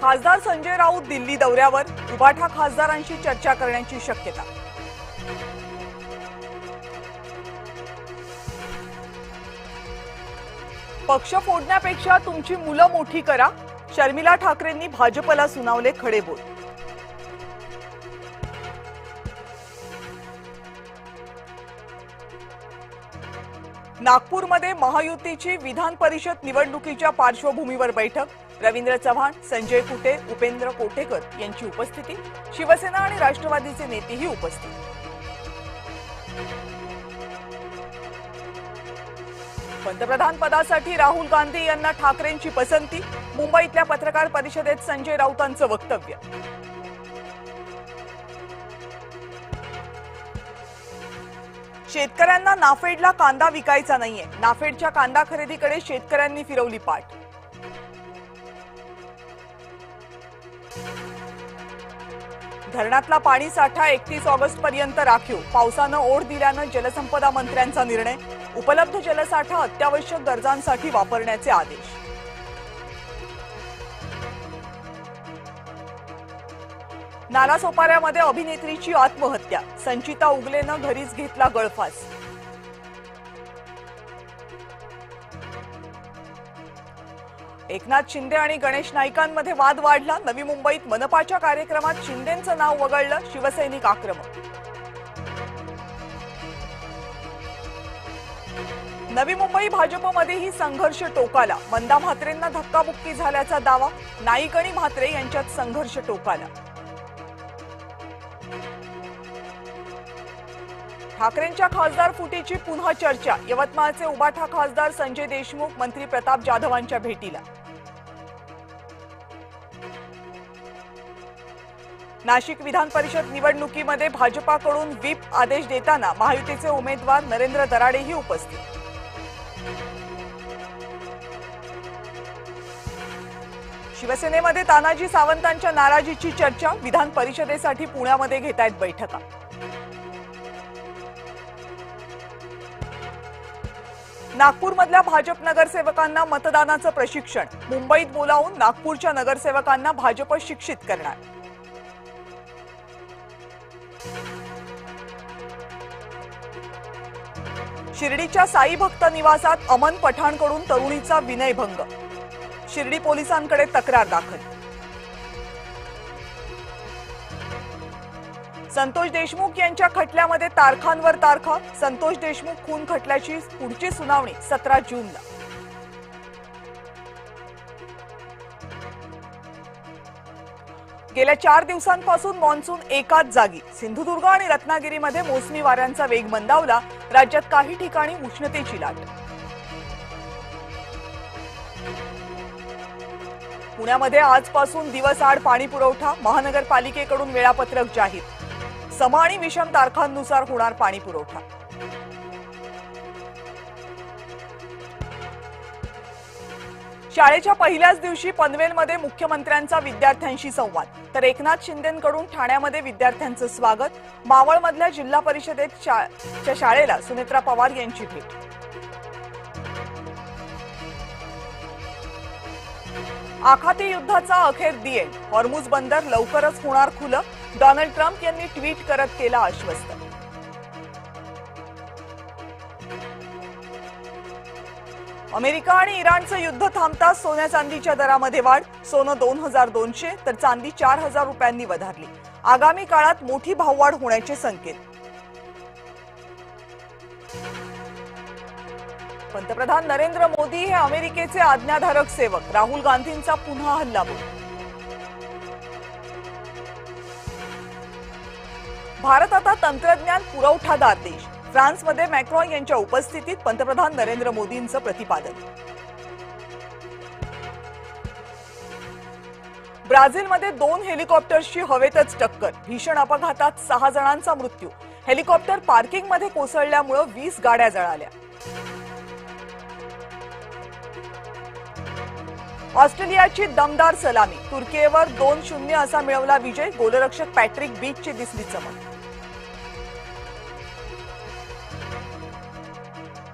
खासदार संजय राऊत दिल्ली दौऱ्यावर, उबाठा खासदारांशी चर्चा करण्याची शक्यता। पक्ष फोडण्यापेक्षा तुमची मुलं मोठी करा, शर्मिला ठाकरेंनी भाजपला सुनावले खडे बोल। नागपूरमध्ये महायुतीची विधान परिषद निवडणुकीच्या पार्श्वभूमीवर बैठक, रवींद्र चव्हाण, संजय कुटे, उपेंद्र कोटेकर यांची उपस्थिती, शिवसेना आणि राष्ट्रवादीचे नेतेही उपस्थित। पंतप्रधान पदासाठी राहुल गांधी यांना ठाकरेंची पसंती, मुंबईतल्या पत्रकार परिषदेत संजय राऊतांचं वक्तव्य। शेतकऱ्यांना नाफेडला कांदा विकायचा नाहीये, नाफेडच्या कांदा खरेदीकडे शेतकऱ्यांनी फिरवली पाठ। धरणातला पाणी साठा 31 ऑगस्ट पर्यंत राखीव, पावसानं ओढ दिल्यानं जलसंपदा मंत्र्यांचा निर्णय, उपलब्ध जलसाठा अत्यावश्यक गरजांसाठी वापरण्याचे आदेश। नालासोपाऱ्यामध्ये अभिनेत्रीची आत्महत्या, संचिता उगलेनं घरीच घेतला गळफास। एकनाथ शिंदे आणि गणेश नाईकांमध्ये वाद वाढला, नवी मुंबईत मनपाच्या कार्यक्रमात शिंदेंचं नाव वगळलं, शिवसैनिक आक्रमक। नवी मुंबई भाजपमध्येही संघर्ष टोकाला, मंदा म्हात्रेंना धक्काबुक्की झाल्याचा दावा, नाईक आणि म्हात्रे यांच्यात संघर्ष टोकाला। ठाकरेंच्या खासदार फुटीची पुन्हा चर्चा, यवतमाळचे उबाठा खासदार संजय देशमुख मंत्री प्रताप जाधवांच्या भेटीला। नाशिक विधान परिषद निवडणुकीमध्ये भाजपाकडून व्हीप आदेश देताना महायुतीचे उमेदवार नरेंद्र दराडेही उपस्थित। शिवसेनेमध्ये तानाजी सावंतांच्या नाराजीची चर्चा, विधान परिषदेसाठी पुण्यामध्ये घेतायत बैठका। नागपूरमधल्या भाजप नगरसेवकांना मतदानाचं प्रशिक्षण, मुंबईत बोलावून नागपूरच्या नगरसेवकांना भाजप शिक्षित करणार। शिर्डीच्या साई भक्त निवासात अमन पठाणकडून तरुणीचा विनयभंग, शिर्डी पोलिसांकडे तक्रार दाखल। संतोष देशमुख यांच्या खटल्यामध्ये तारखांवर तारखा, संतोष देशमुख खून खटल्याची पुढची सुनावणी 17 जूनला। गेल्या 4 दिवसांपासून मान्सून एकाच जागी, सिंधुदुर्ग आणि रत्नागिरीमध्ये मोसमी वाऱ्यांचा वेग मंदावला, राज्यात काही ठिकाणी उष्णतेची लाट। पुण्यामध्ये आजपासून दिवसआड पाणी पुरवठा, महानगरपालिकेकडून वेळापत्रक जाहीर, सम आणि विषम तारखांनुसार होणार पाणी पुरवठा। शाळेच्या पहिल्याच दिवशी पनवेलमध्ये मुख्यमंत्र्यांचा विद्यार्थ्यांशी संवाद, तर एकनाथ शिंदेंकडून ठाण्यामध्ये विद्यार्थ्यांचं स्वागत, मावळमधल्या जिल्हा परिषदेच्या शाळेला सुनेत्रा पवार यांची भेट। आखाती युद्धाचा अखेर दिए, हॉर्मुझ बंदर लवकरच होणार खुलं, डोनाल्ड ट्रम्प यांनी ट्विट करत केला आश्वस्त। अमेरिका आणि इराणचं युद्ध थांबताच सोन्या चांदीच्या दरामध्ये वाढ, सोनं 2200 तर चांदी 4000 रुपयांनी वधारली, आगामी काळात मोठी भाववाढ होण्याचे संकेत। पंतप्रधान नरेंद्र मोदी हे अमेरिकेचे आज्ञाधारक सेवक, राहुल गांधींचा पुन्हा हल्लाबोल। भारत आता तंत्रज्ञान पुरवठादार देश, फ्रान्समध्ये मॅक्रॉन यांच्या उपस्थितीत पंतप्रधान नरेंद्र मोदींचं प्रतिपादन। ब्राझीलमध्ये 2 हेलिकॉप्टर्सची हवेतच टक्कर, भीषण अपघातात 6 जणांचा मृत्यू, हेलिकॉप्टर पार्किंगमध्ये कोसळल्यामुळे 20 गाड्या जळाल्या। ऑस्ट्रेलियाची दमदार सलामी, तुर्कीवर 2-0 असा मिळवला विजय, गोलरक्षक पॅट्रिक बीचची दिसली चमक।